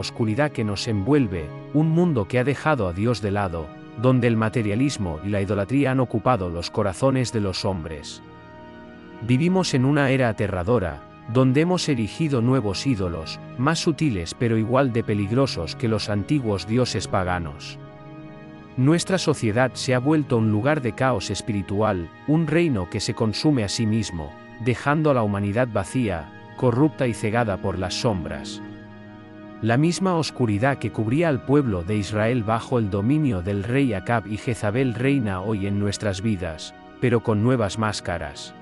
oscuridad que nos envuelve, un mundo que ha dejado a Dios de lado, donde el materialismo y la idolatría han ocupado los corazones de los hombres. Vivimos en una era aterradora, donde hemos erigido nuevos ídolos, más sutiles pero igual de peligrosos que los antiguos dioses paganos. Nuestra sociedad se ha vuelto un lugar de caos espiritual, un reino que se consume a sí mismo, dejando a la humanidad vacía, corrupta y cegada por las sombras. La misma oscuridad que cubría al pueblo de Israel bajo el dominio del rey Acab y Jezabel reina hoy en nuestras vidas, pero con nuevas máscaras.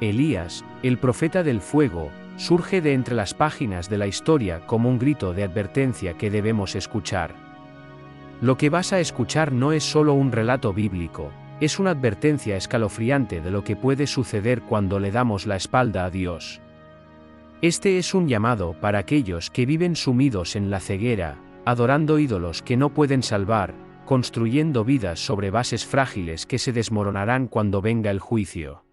Elías, el profeta del fuego, surge de entre las páginas de la historia como un grito de advertencia que debemos escuchar. Lo que vas a escuchar no es solo un relato bíblico, es una advertencia escalofriante de lo que puede suceder cuando le damos la espalda a Dios. Este es un llamado para aquellos que viven sumidos en la ceguera, adorando ídolos que no pueden salvar, construyendo vidas sobre bases frágiles que se desmoronarán cuando venga el juicio.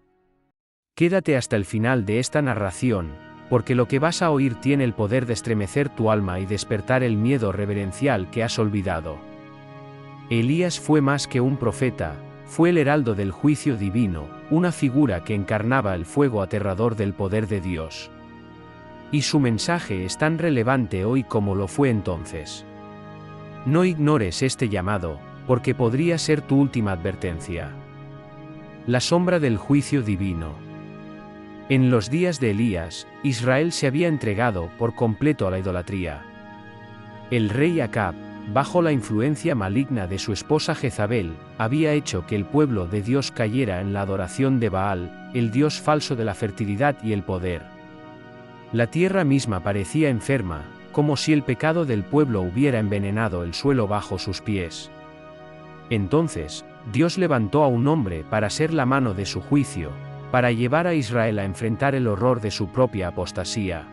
Quédate hasta el final de esta narración, porque lo que vas a oír tiene el poder de estremecer tu alma y despertar el miedo reverencial que has olvidado. Elías fue más que un profeta, fue el heraldo del juicio divino, una figura que encarnaba el fuego aterrador del poder de Dios. Y su mensaje es tan relevante hoy como lo fue entonces. No ignores este llamado, porque podría ser tu última advertencia. La sombra del juicio divino. En los días de Elías, Israel se había entregado por completo a la idolatría. El rey Acab, bajo la influencia maligna de su esposa Jezabel, había hecho que el pueblo de Dios cayera en la adoración de Baal, el dios falso de la fertilidad y el poder. La tierra misma parecía enferma, como si el pecado del pueblo hubiera envenenado el suelo bajo sus pies. Entonces, Dios levantó a un hombre para ser la mano de su juicio, para llevar a Israel a enfrentar el horror de su propia apostasía.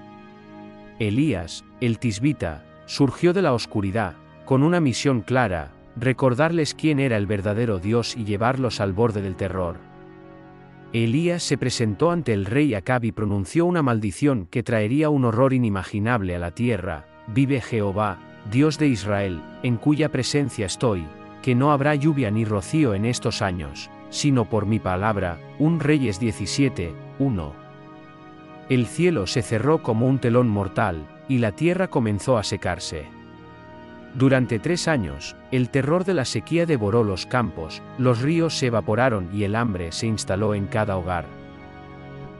Elías, el tisbita, surgió de la oscuridad, con una misión clara, recordarles quién era el verdadero Dios y llevarlos al borde del terror. Elías se presentó ante el rey Acab y pronunció una maldición que traería un horror inimaginable a la tierra: vive Jehová, Dios de Israel, en cuya presencia estoy, que no habrá lluvia ni rocío en estos años, sino por mi palabra. 1 Reyes 17, 1. El cielo se cerró como un telón mortal, y la tierra comenzó a secarse. Durante 3 años, el terror de la sequía devoró los campos, los ríos se evaporaron y el hambre se instaló en cada hogar.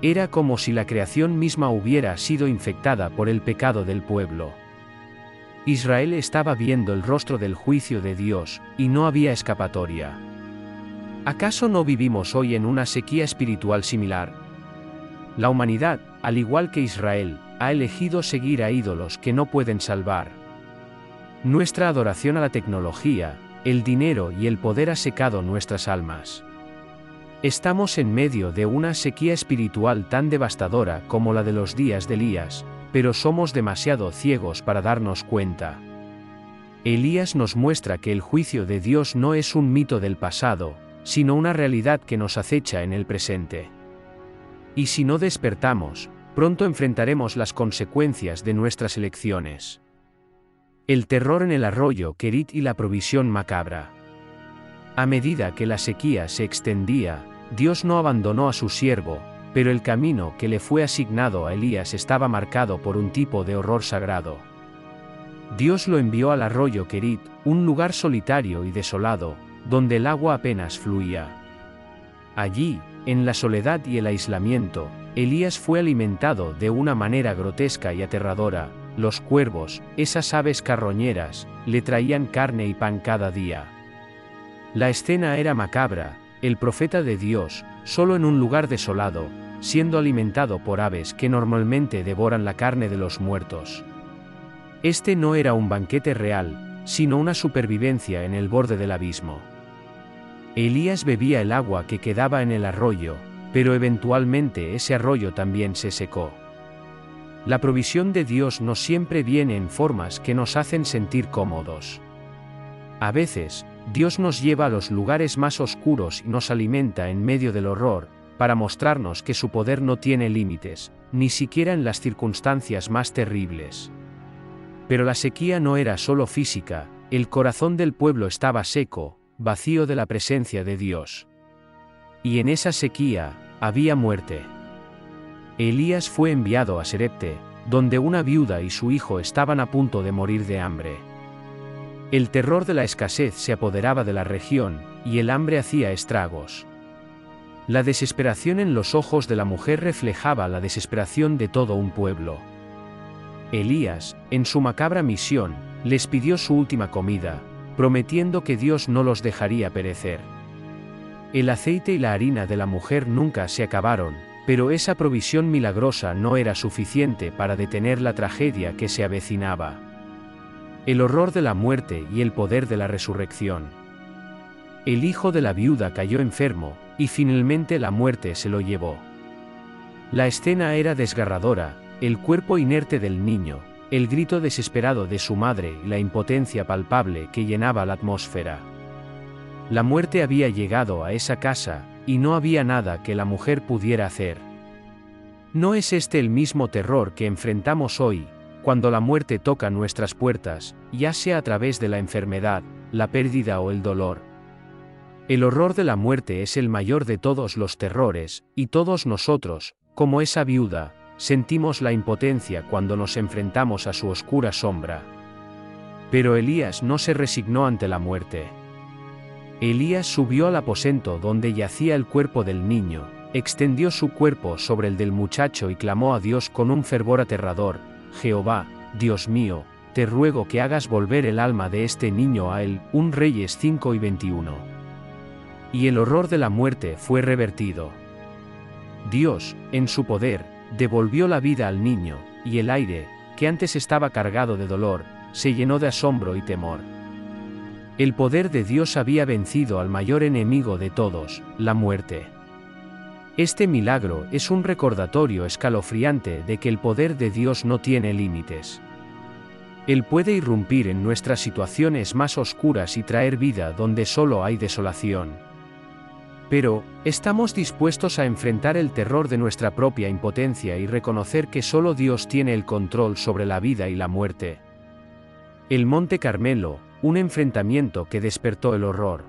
Era como si la creación misma hubiera sido infectada por el pecado del pueblo. Israel estaba viendo el rostro del juicio de Dios, y no había escapatoria. ¿Acaso no vivimos hoy en una sequía espiritual similar? La humanidad, al igual que Israel, ha elegido seguir a ídolos que no pueden salvar. Nuestra adoración a la tecnología, el dinero y el poder ha secado nuestras almas. Estamos en medio de una sequía espiritual tan devastadora como la de los días de Elías, pero somos demasiado ciegos para darnos cuenta. Elías nos muestra que el juicio de Dios no es un mito del pasado, sino una realidad que nos acecha en el presente. Y si no despertamos, pronto enfrentaremos las consecuencias de nuestras elecciones. El terror en el arroyo Kerit y la provisión macabra. A medida que la sequía se extendía, Dios no abandonó a su siervo, pero el camino que le fue asignado a Elías estaba marcado por un tipo de horror sagrado. Dios lo envió al arroyo Kerit, un lugar solitario y desolado, donde el agua apenas fluía. Allí, en la soledad y el aislamiento, Elías fue alimentado de una manera grotesca y aterradora. Los cuervos, esas aves carroñeras, le traían carne y pan cada día. La escena era macabra: el profeta de Dios, solo en un lugar desolado, siendo alimentado por aves que normalmente devoran la carne de los muertos. Este no era un banquete real, sino una supervivencia en el borde del abismo. Elías bebía el agua que quedaba en el arroyo, pero eventualmente ese arroyo también se secó. La provisión de Dios no siempre viene en formas que nos hacen sentir cómodos. A veces, Dios nos lleva a los lugares más oscuros y nos alimenta en medio del horror, para mostrarnos que su poder no tiene límites, ni siquiera en las circunstancias más terribles. Pero la sequía no era solo física, el corazón del pueblo estaba seco, vacío de la presencia de Dios. Y en esa sequía, había muerte. Elías fue enviado a Serepte, donde una viuda y su hijo estaban a punto de morir de hambre. El terror de la escasez se apoderaba de la región, y el hambre hacía estragos. La desesperación en los ojos de la mujer reflejaba la desesperación de todo un pueblo. Elías, en su macabra misión, les pidió su última comida, prometiendo que Dios no los dejaría perecer. El aceite y la harina de la mujer nunca se acabaron, pero esa provisión milagrosa no era suficiente para detener la tragedia que se avecinaba. El horror de la muerte y el poder de la resurrección. El hijo de la viuda cayó enfermo, y finalmente la muerte se lo llevó. La escena era desgarradora, el cuerpo inerte del niño, el grito desesperado de su madre y la impotencia palpable que llenaba la atmósfera. La muerte había llegado a esa casa, y no había nada que la mujer pudiera hacer. ¿No es este el mismo terror que enfrentamos hoy, cuando la muerte toca nuestras puertas, ya sea a través de la enfermedad, la pérdida o el dolor? El horror de la muerte es el mayor de todos los terrores, y todos nosotros, como esa viuda, sentimos la impotencia cuando nos enfrentamos a su oscura sombra. Pero Elías no se resignó ante la muerte. Elías subió al aposento donde yacía el cuerpo del niño, extendió su cuerpo sobre el del muchacho y clamó a Dios con un fervor aterrador: Jehová, Dios mío, te ruego que hagas volver el alma de este niño a él. 1 Reyes 5:21. Y el horror de la muerte fue revertido. Dios, en su poder, devolvió la vida al niño, y el aire, que antes estaba cargado de dolor, se llenó de asombro y temor. El poder de Dios había vencido al mayor enemigo de todos, la muerte. Este milagro es un recordatorio escalofriante de que el poder de Dios no tiene límites. Él puede irrumpir en nuestras situaciones más oscuras y traer vida donde solo hay desolación. Pero, ¿estamos dispuestos a enfrentar el terror de nuestra propia impotencia y reconocer que solo Dios tiene el control sobre la vida y la muerte? El Monte Carmelo, un enfrentamiento que despertó el horror.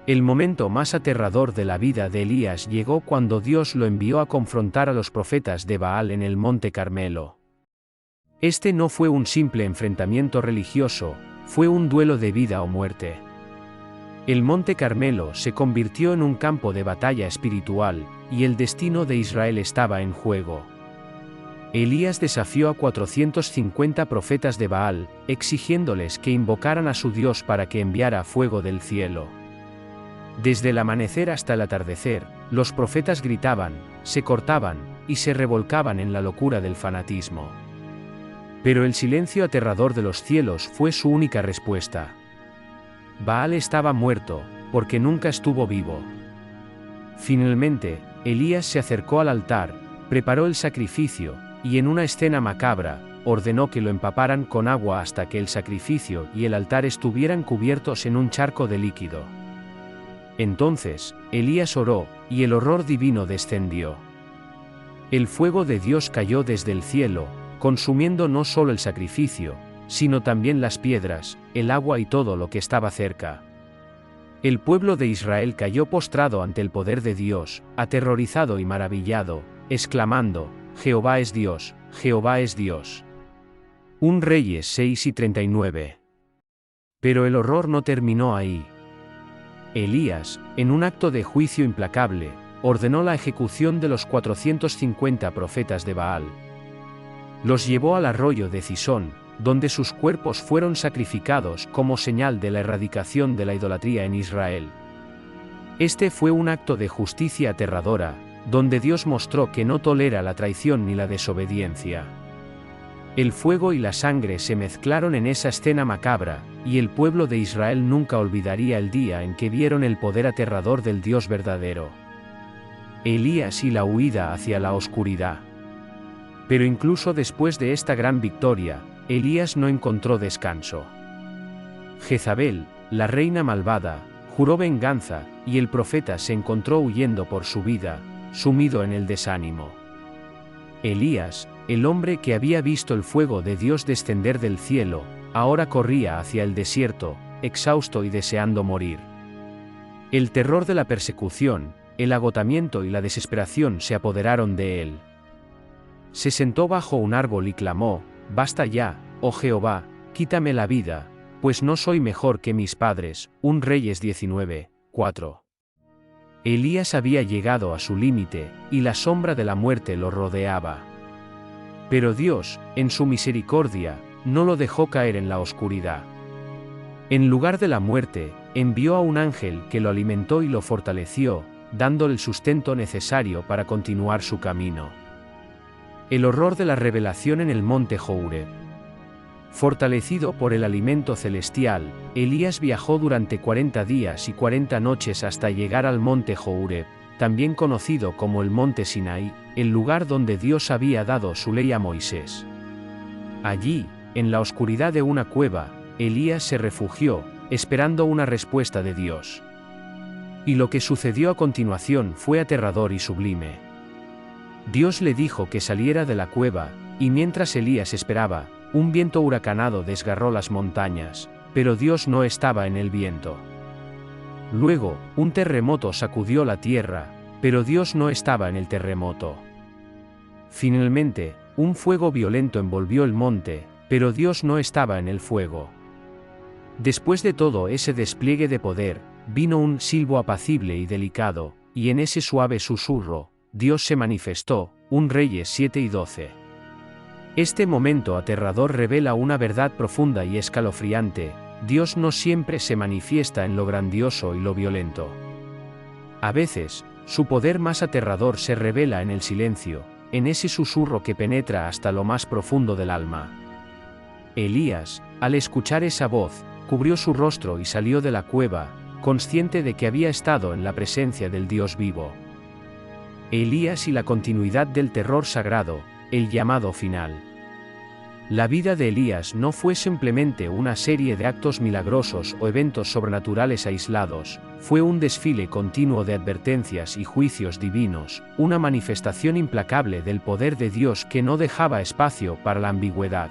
El momento más aterrador de la vida de Elías llegó cuando Dios lo envió a confrontar a los profetas de Baal en el Monte Carmelo. Este no fue un simple enfrentamiento religioso, fue un duelo de vida o muerte. El Monte Carmelo se convirtió en un campo de batalla espiritual, y el destino de Israel estaba en juego. Elías desafió a 450 profetas de Baal, exigiéndoles que invocaran a su Dios para que enviara fuego del cielo. Desde el amanecer hasta el atardecer, los profetas gritaban, se cortaban, y se revolcaban en la locura del fanatismo. Pero el silencio aterrador de los cielos fue su única respuesta. Baal estaba muerto, porque nunca estuvo vivo. Finalmente, Elías se acercó al altar, preparó el sacrificio, y en una escena macabra, ordenó que lo empaparan con agua hasta que el sacrificio y el altar estuvieran cubiertos en un charco de líquido. Entonces, Elías oró, y el horror divino descendió. El fuego de Dios cayó desde el cielo, consumiendo no solo el sacrificio, sino también las piedras, el agua y todo lo que estaba cerca. El pueblo de Israel cayó postrado ante el poder de Dios, aterrorizado y maravillado, exclamando: Jehová es Dios, Jehová es Dios. 1 Reyes 6:39. Pero el horror no terminó ahí. Elías, en un acto de juicio implacable, ordenó la ejecución de los 450 profetas de Baal. Los llevó al arroyo de Cisón, donde sus cuerpos fueron sacrificados como señal de la erradicación de la idolatría en Israel. Este fue un acto de justicia aterradora, donde Dios mostró que no tolera la traición ni la desobediencia. El fuego y la sangre se mezclaron en esa escena macabra, y el pueblo de Israel nunca olvidaría el día en que vieron el poder aterrador del Dios verdadero. Elías y la huida hacia la oscuridad. Pero incluso después de esta gran victoria, Elías no encontró descanso. Jezabel, la reina malvada, juró venganza, y el profeta se encontró huyendo por su vida, sumido en el desánimo. Elías, el hombre que había visto el fuego de Dios descender del cielo, ahora corría hacia el desierto, exhausto y deseando morir. El terror de la persecución, el agotamiento y la desesperación se apoderaron de él. Se sentó bajo un árbol y clamó: «Basta ya, oh Jehová, quítame la vida, pues no soy mejor que mis padres». 1 Reyes 19:4. Elías había llegado a su límite, y la sombra de la muerte lo rodeaba. Pero Dios, en su misericordia, no lo dejó caer en la oscuridad. En lugar de la muerte, envió a un ángel que lo alimentó y lo fortaleció, dándole el sustento necesario para continuar su camino. El horror de la revelación en el monte Horeb. Fortalecido por el alimento celestial, Elías viajó durante 40 días y 40 noches hasta llegar al monte Horeb, también conocido como el monte Sinaí, el lugar donde Dios había dado su ley a Moisés. Allí, en la oscuridad de una cueva, Elías se refugió, esperando una respuesta de Dios. Y lo que sucedió a continuación fue aterrador y sublime. Dios le dijo que saliera de la cueva, y mientras Elías esperaba, un viento huracanado desgarró las montañas, pero Dios no estaba en el viento. Luego, un terremoto sacudió la tierra, pero Dios no estaba en el terremoto. Finalmente, un fuego violento envolvió el monte, pero Dios no estaba en el fuego. Después de todo ese despliegue de poder, vino un silbo apacible y delicado, y en ese suave susurro, Dios se manifestó. 1 Reyes 7:12. Este momento aterrador revela una verdad profunda y escalofriante: Dios no siempre se manifiesta en lo grandioso y lo violento. A veces, su poder más aterrador se revela en el silencio, en ese susurro que penetra hasta lo más profundo del alma. Elías, al escuchar esa voz, cubrió su rostro y salió de la cueva, consciente de que había estado en la presencia del Dios vivo. Elías y la continuidad del terror sagrado, el llamado final. La vida de Elías no fue simplemente una serie de actos milagrosos o eventos sobrenaturales aislados, fue un desfile continuo de advertencias y juicios divinos, una manifestación implacable del poder de Dios que no dejaba espacio para la ambigüedad.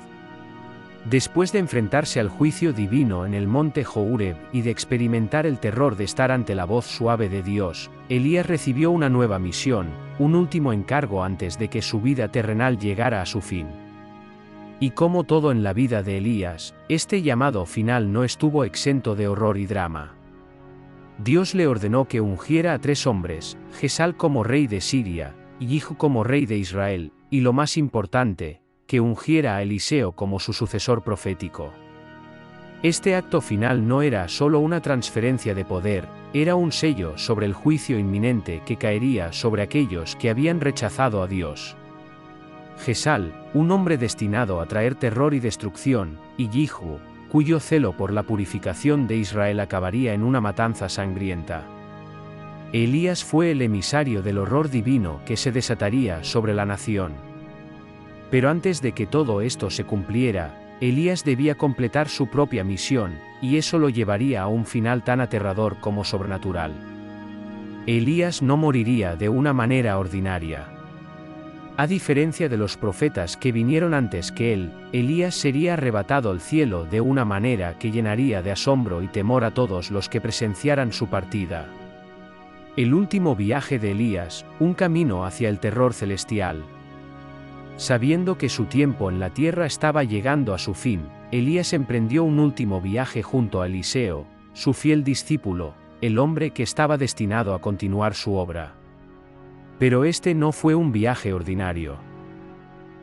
Después de enfrentarse al juicio divino en el monte Horeb y de experimentar el terror de estar ante la voz suave de Dios, Elías recibió una nueva misión, un último encargo antes de que su vida terrenal llegara a su fin. Y como todo en la vida de Elías, este llamado final no estuvo exento de horror y drama. Dios le ordenó que ungiera a 3 hombres, Jesal como rey de Siria, y Jehu como rey de Israel, y lo más importante, que ungiera a Eliseo como su sucesor profético. Este acto final no era solo una transferencia de poder, era un sello sobre el juicio inminente que caería sobre aquellos que habían rechazado a Dios. Jesal, un hombre destinado a traer terror y destrucción, y Jehu, cuyo celo por la purificación de Israel acabaría en una matanza sangrienta. Elías fue el emisario del horror divino que se desataría sobre la nación. Pero antes de que todo esto se cumpliera, Elías debía completar su propia misión, y eso lo llevaría a un final tan aterrador como sobrenatural. Elías no moriría de una manera ordinaria. A diferencia de los profetas que vinieron antes que él, Elías sería arrebatado al cielo de una manera que llenaría de asombro y temor a todos los que presenciaran su partida. El último viaje de Elías, un camino hacia el terror celestial. Sabiendo que su tiempo en la tierra estaba llegando a su fin, Elías emprendió un último viaje junto a Eliseo, su fiel discípulo, el hombre que estaba destinado a continuar su obra. Pero este no fue un viaje ordinario.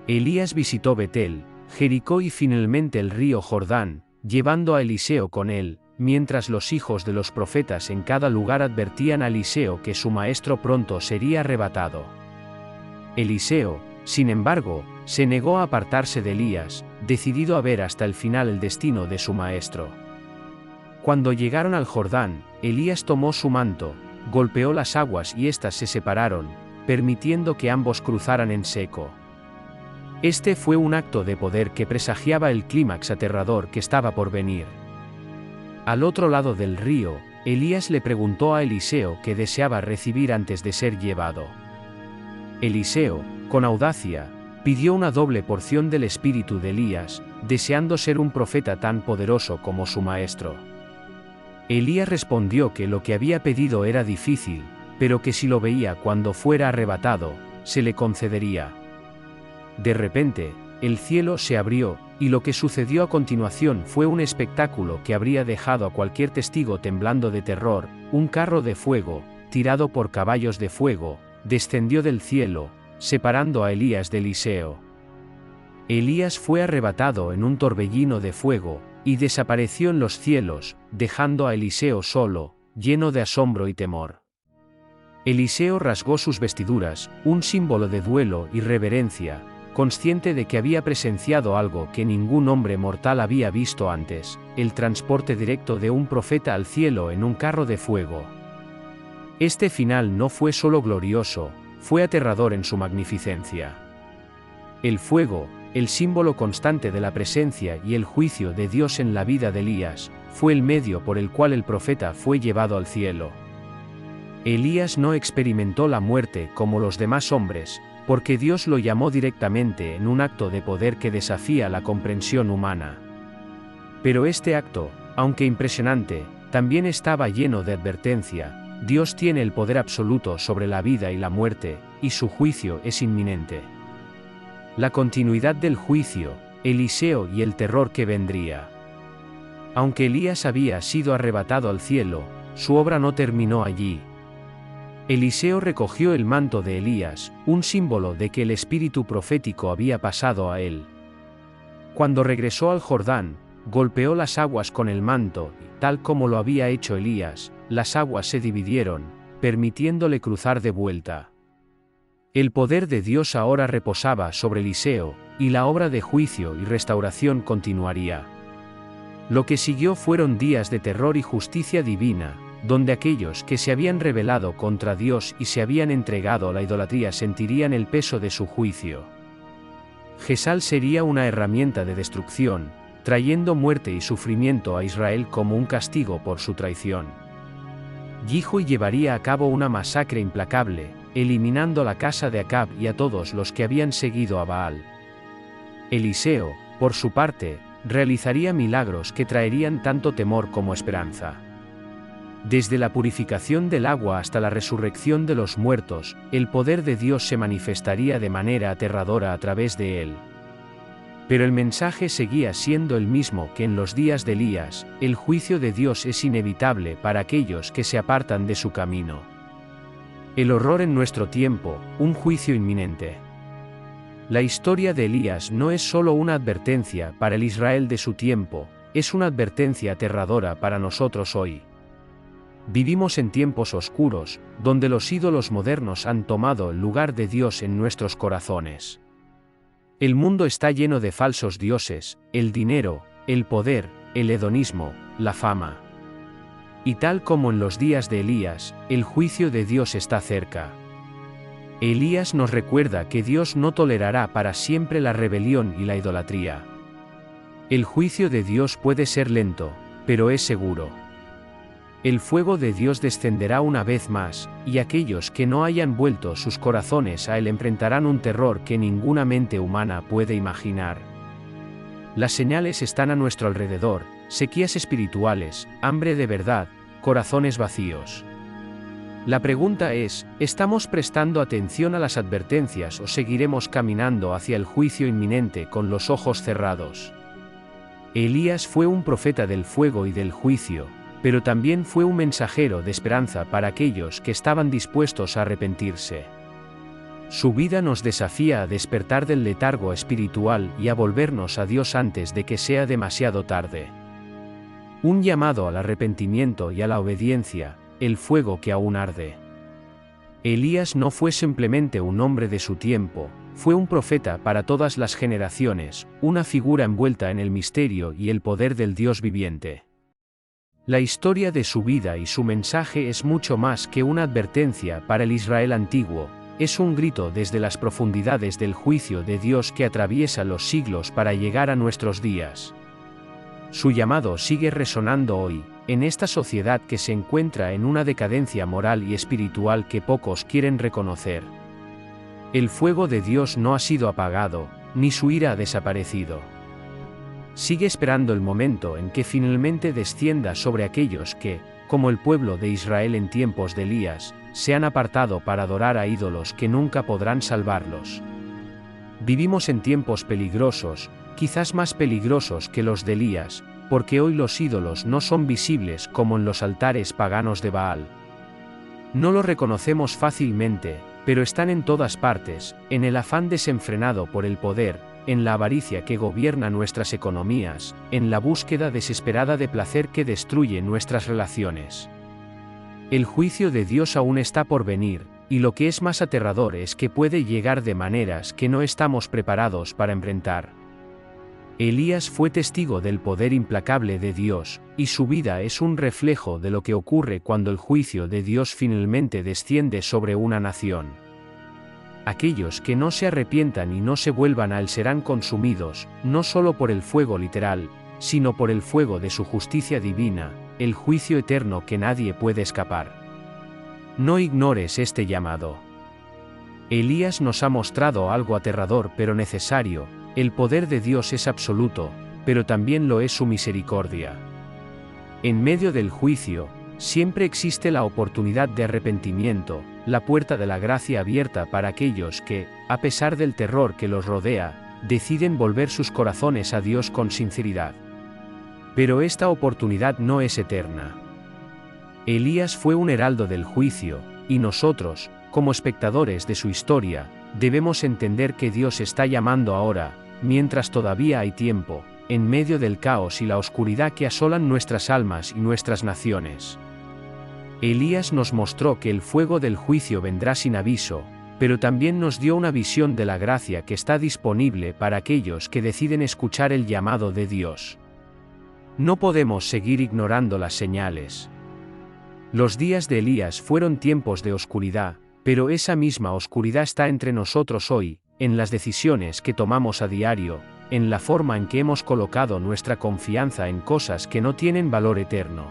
Elías visitó Betel, Jericó y finalmente el río Jordán, llevando a Eliseo con él, mientras los hijos de los profetas en cada lugar advertían a Eliseo que su maestro pronto sería arrebatado. Eliseo, sin embargo, se negó a apartarse de Elías, decidido a ver hasta el final el destino de su maestro. Cuando llegaron al Jordán, Elías tomó su manto, golpeó las aguas y éstas se separaron, permitiendo que ambos cruzaran en seco. Este fue un acto de poder que presagiaba el clímax aterrador que estaba por venir. Al otro lado del río, Elías le preguntó a Eliseo qué deseaba recibir antes de ser llevado. Eliseo, con audacia, pidió una doble porción del espíritu de Elías, deseando ser un profeta tan poderoso como su maestro. Elías respondió que lo que había pedido era difícil, pero que si lo veía cuando fuera arrebatado, se le concedería. De repente, el cielo se abrió, y lo que sucedió a continuación fue un espectáculo que habría dejado a cualquier testigo temblando de terror. Un carro de fuego, tirado por caballos de fuego, descendió del cielo, separando a Elías de Eliseo. Elías fue arrebatado en un torbellino de fuego, y desapareció en los cielos, dejando a Eliseo solo, lleno de asombro y temor. Eliseo rasgó sus vestiduras, un símbolo de duelo y reverencia, consciente de que había presenciado algo que ningún hombre mortal había visto antes, el transporte directo de un profeta al cielo en un carro de fuego. Este final no fue solo glorioso, fue aterrador en su magnificencia. El fuego, el símbolo constante de la presencia y el juicio de Dios en la vida de Elías, fue el medio por el cual el profeta fue llevado al cielo. Elías no experimentó la muerte como los demás hombres, porque Dios lo llamó directamente en un acto de poder que desafía la comprensión humana. Pero este acto, aunque impresionante, también estaba lleno de advertencia. Dios tiene el poder absoluto sobre la vida y la muerte, y su juicio es inminente. La continuidad del juicio, Eliseo y el terror que vendría. Aunque Elías había sido arrebatado al cielo, su obra no terminó allí. Eliseo recogió el manto de Elías, un símbolo de que el espíritu profético había pasado a él. Cuando regresó al Jordán, golpeó las aguas con el manto, y, tal como lo había hecho Elías, las aguas se dividieron, permitiéndole cruzar de vuelta. El poder de Dios ahora reposaba sobre Eliseo, y la obra de juicio y restauración continuaría. Lo que siguió fueron días de terror y justicia divina, donde aquellos que se habían rebelado contra Dios y se habían entregado a la idolatría sentirían el peso de su juicio. Jezal sería una herramienta de destrucción, trayendo muerte y sufrimiento a Israel como un castigo por su traición. Jihu llevaría a cabo una masacre implacable, eliminando la casa de Acab y a todos los que habían seguido a Baal. Eliseo, por su parte, realizaría milagros que traerían tanto temor como esperanza. Desde la purificación del agua hasta la resurrección de los muertos, el poder de Dios se manifestaría de manera aterradora a través de él. Pero el mensaje seguía siendo el mismo que en los días de Elías: el juicio de Dios es inevitable para aquellos que se apartan de su camino. El horror en nuestro tiempo, un juicio inminente. La historia de Elías no es solo una advertencia para el Israel de su tiempo, es una advertencia aterradora para nosotros hoy. Vivimos en tiempos oscuros, donde los ídolos modernos han tomado el lugar de Dios en nuestros corazones. El mundo está lleno de falsos dioses, el dinero, el poder, el hedonismo, la fama. Y tal como en los días de Elías, el juicio de Dios está cerca. Elías nos recuerda que Dios no tolerará para siempre la rebelión y la idolatría. El juicio de Dios puede ser lento, pero es seguro. El fuego de Dios descenderá una vez más, y aquellos que no hayan vuelto sus corazones a Él enfrentarán un terror que ninguna mente humana puede imaginar. Las señales están a nuestro alrededor: sequías espirituales, hambre de verdad, corazones vacíos. La pregunta es, ¿estamos prestando atención a las advertencias o seguiremos caminando hacia el juicio inminente con los ojos cerrados? Elías fue un profeta del fuego y del juicio, pero también fue un mensajero de esperanza para aquellos que estaban dispuestos a arrepentirse. Su vida nos desafía a despertar del letargo espiritual y a volvernos a Dios antes de que sea demasiado tarde. Un llamado al arrepentimiento y a la obediencia, el fuego que aún arde. Elías no fue simplemente un hombre de su tiempo, fue un profeta para todas las generaciones, una figura envuelta en el misterio y el poder del Dios viviente. La historia de su vida y su mensaje es mucho más que una advertencia para el Israel antiguo, es un grito desde las profundidades del juicio de Dios que atraviesa los siglos para llegar a nuestros días. Su llamado sigue resonando hoy, en esta sociedad que se encuentra en una decadencia moral y espiritual que pocos quieren reconocer. El fuego de Dios no ha sido apagado, ni su ira ha desaparecido. Sigue esperando el momento en que finalmente descienda sobre aquellos que, como el pueblo de Israel en tiempos de Elías, se han apartado para adorar a ídolos que nunca podrán salvarlos. Vivimos en tiempos peligrosos, quizás más peligrosos que los de Elías, porque hoy los ídolos no son visibles como en los altares paganos de Baal. No los reconocemos fácilmente, pero están en todas partes, en el afán desenfrenado por el poder, en la avaricia que gobierna nuestras economías, en la búsqueda desesperada de placer que destruye nuestras relaciones. El juicio de Dios aún está por venir, y lo que es más aterrador es que puede llegar de maneras que no estamos preparados para enfrentar. Elías fue testigo del poder implacable de Dios, y su vida es un reflejo de lo que ocurre cuando el juicio de Dios finalmente desciende sobre una nación. Aquellos que no se arrepientan y no se vuelvan a él serán consumidos, no solo por el fuego literal, sino por el fuego de su justicia divina, el juicio eterno que nadie puede escapar. No ignores este llamado. Elías nos ha mostrado algo aterrador pero necesario: el poder de Dios es absoluto, pero también lo es su misericordia. En medio del juicio, siempre existe la oportunidad de arrepentimiento, la puerta de la gracia abierta para aquellos que, a pesar del terror que los rodea, deciden volver sus corazones a Dios con sinceridad. Pero esta oportunidad no es eterna. Elías fue un heraldo del juicio, y nosotros, como espectadores de su historia, debemos entender que Dios está llamando ahora, mientras todavía hay tiempo, en medio del caos y la oscuridad que asolan nuestras almas y nuestras naciones. Elías nos mostró que el fuego del juicio vendrá sin aviso, pero también nos dio una visión de la gracia que está disponible para aquellos que deciden escuchar el llamado de Dios. No podemos seguir ignorando las señales. Los días de Elías fueron tiempos de oscuridad, pero esa misma oscuridad está entre nosotros hoy, en las decisiones que tomamos a diario, en la forma en que hemos colocado nuestra confianza en cosas que no tienen valor eterno.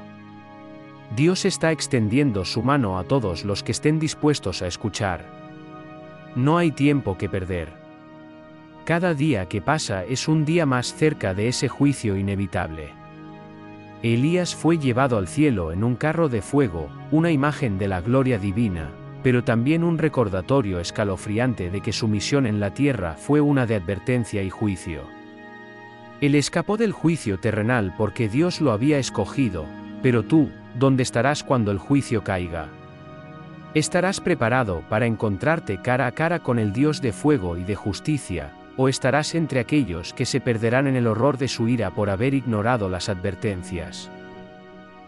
Dios está extendiendo su mano a todos los que estén dispuestos a escuchar. No hay tiempo que perder. Cada día que pasa es un día más cerca de ese juicio inevitable. Elías fue llevado al cielo en un carro de fuego, una imagen de la gloria divina, pero también un recordatorio escalofriante de que su misión en la tierra fue una de advertencia y juicio. Él escapó del juicio terrenal porque Dios lo había escogido, pero tú, ¿dónde estarás cuando el juicio caiga? ¿Estarás preparado para encontrarte cara a cara con el Dios de fuego y de justicia, o estarás entre aquellos que se perderán en el horror de su ira por haber ignorado las advertencias?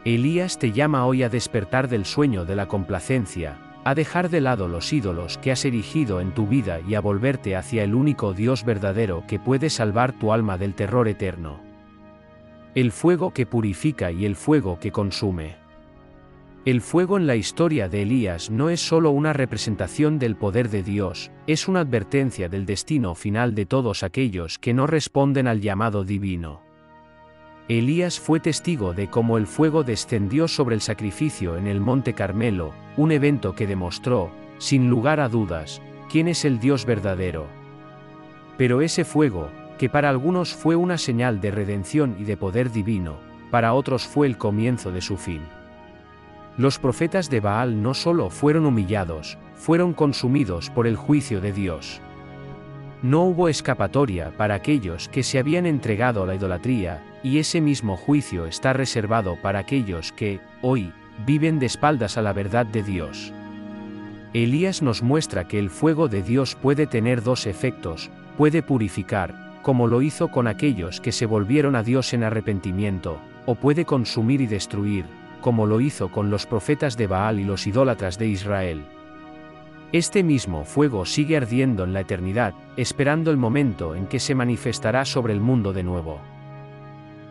Elías te llama hoy a despertar del sueño de la complacencia, a dejar de lado los ídolos que has erigido en tu vida y a volverte hacia el único Dios verdadero que puede salvar tu alma del terror eterno. El fuego que purifica y el fuego que consume. El fuego en la historia de Elías no es solo una representación del poder de Dios, es una advertencia del destino final de todos aquellos que no responden al llamado divino. Elías fue testigo de cómo el fuego descendió sobre el sacrificio en el Monte Carmelo, un evento que demostró, sin lugar a dudas, quién es el Dios verdadero. Pero ese fuego, que para algunos fue una señal de redención y de poder divino, para otros fue el comienzo de su fin. Los profetas de Baal no solo fueron humillados, fueron consumidos por el juicio de Dios. No hubo escapatoria para aquellos que se habían entregado a la idolatría, y ese mismo juicio está reservado para aquellos que, hoy, viven de espaldas a la verdad de Dios. Elías nos muestra que el fuego de Dios puede tener dos efectos: puede purificar, como lo hizo con aquellos que se volvieron a Dios en arrepentimiento, o puede consumir y destruir, como lo hizo con los profetas de Baal y los idólatras de Israel. Este mismo fuego sigue ardiendo en la eternidad, esperando el momento en que se manifestará sobre el mundo de nuevo.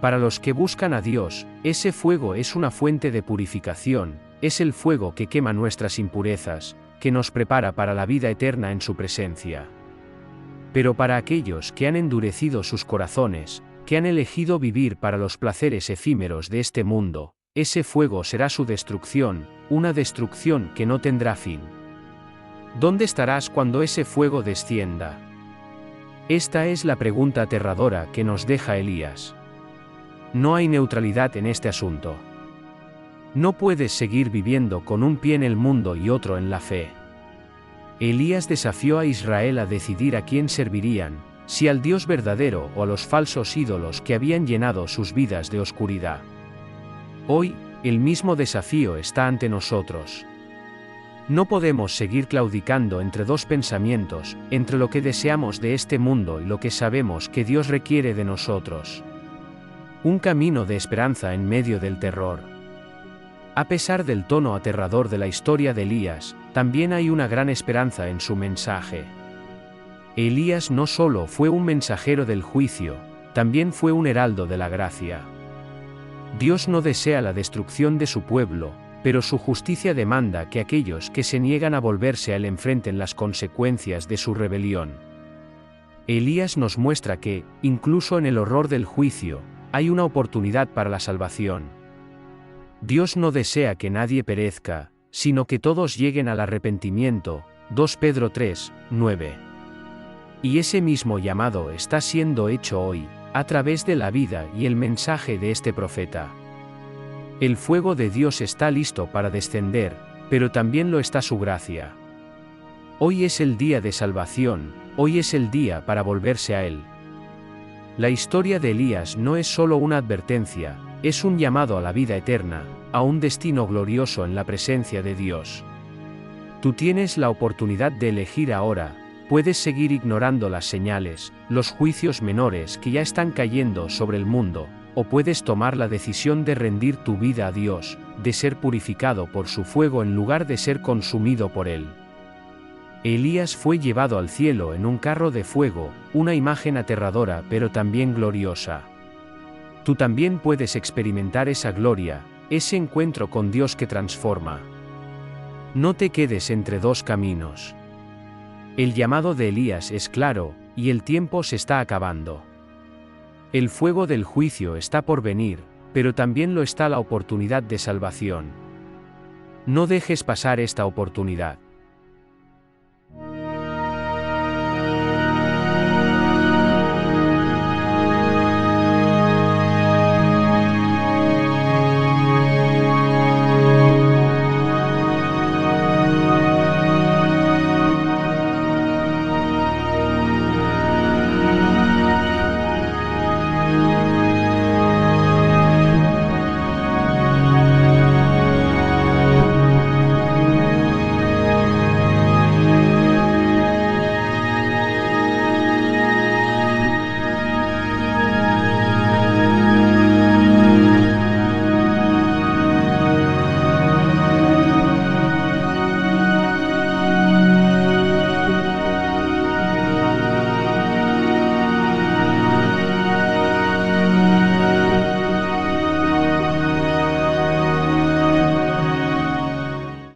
Para los que buscan a Dios, ese fuego es una fuente de purificación, es el fuego que quema nuestras impurezas, que nos prepara para la vida eterna en su presencia. Pero para aquellos que han endurecido sus corazones, que han elegido vivir para los placeres efímeros de este mundo, ese fuego será su destrucción, una destrucción que no tendrá fin. ¿Dónde estarás cuando ese fuego descienda? Esta es la pregunta aterradora que nos deja Elías. No hay neutralidad en este asunto. No puedes seguir viviendo con un pie en el mundo y otro en la fe. Elías desafió a Israel a decidir a quién servirían, si al Dios verdadero o a los falsos ídolos que habían llenado sus vidas de oscuridad. Hoy, el mismo desafío está ante nosotros. No podemos seguir claudicando entre dos pensamientos, entre lo que deseamos de este mundo y lo que sabemos que Dios requiere de nosotros. Un camino de esperanza en medio del terror. A pesar del tono aterrador de la historia de Elías, también hay una gran esperanza en su mensaje. Elías no solo fue un mensajero del juicio, también fue un heraldo de la gracia. Dios no desea la destrucción de su pueblo, pero su justicia demanda que aquellos que se niegan a volverse a él enfrenten las consecuencias de su rebelión. Elías nos muestra que, incluso en el horror del juicio, hay una oportunidad para la salvación. Dios no desea que nadie perezca, sino que todos lleguen al arrepentimiento. 2 Pedro 3, 9. Y ese mismo llamado está siendo hecho hoy, a través de la vida y el mensaje de este profeta. El fuego de Dios está listo para descender, pero también lo está su gracia. Hoy es el día de salvación, hoy es el día para volverse a Él. La historia de Elías no es solo una advertencia, es un llamado a la vida eterna, a un destino glorioso en la presencia de Dios. Tú tienes la oportunidad de elegir ahora. Puedes seguir ignorando las señales, los juicios menores que ya están cayendo sobre el mundo, o puedes tomar la decisión de rendir tu vida a Dios, de ser purificado por su fuego en lugar de ser consumido por él. Elías fue llevado al cielo en un carro de fuego, una imagen aterradora pero también gloriosa. Tú también puedes experimentar esa gloria, ese encuentro con Dios que transforma. No te quedes entre dos caminos. El llamado de Elías es claro, y el tiempo se está acabando. El fuego del juicio está por venir, pero también lo está la oportunidad de salvación. No dejes pasar esta oportunidad.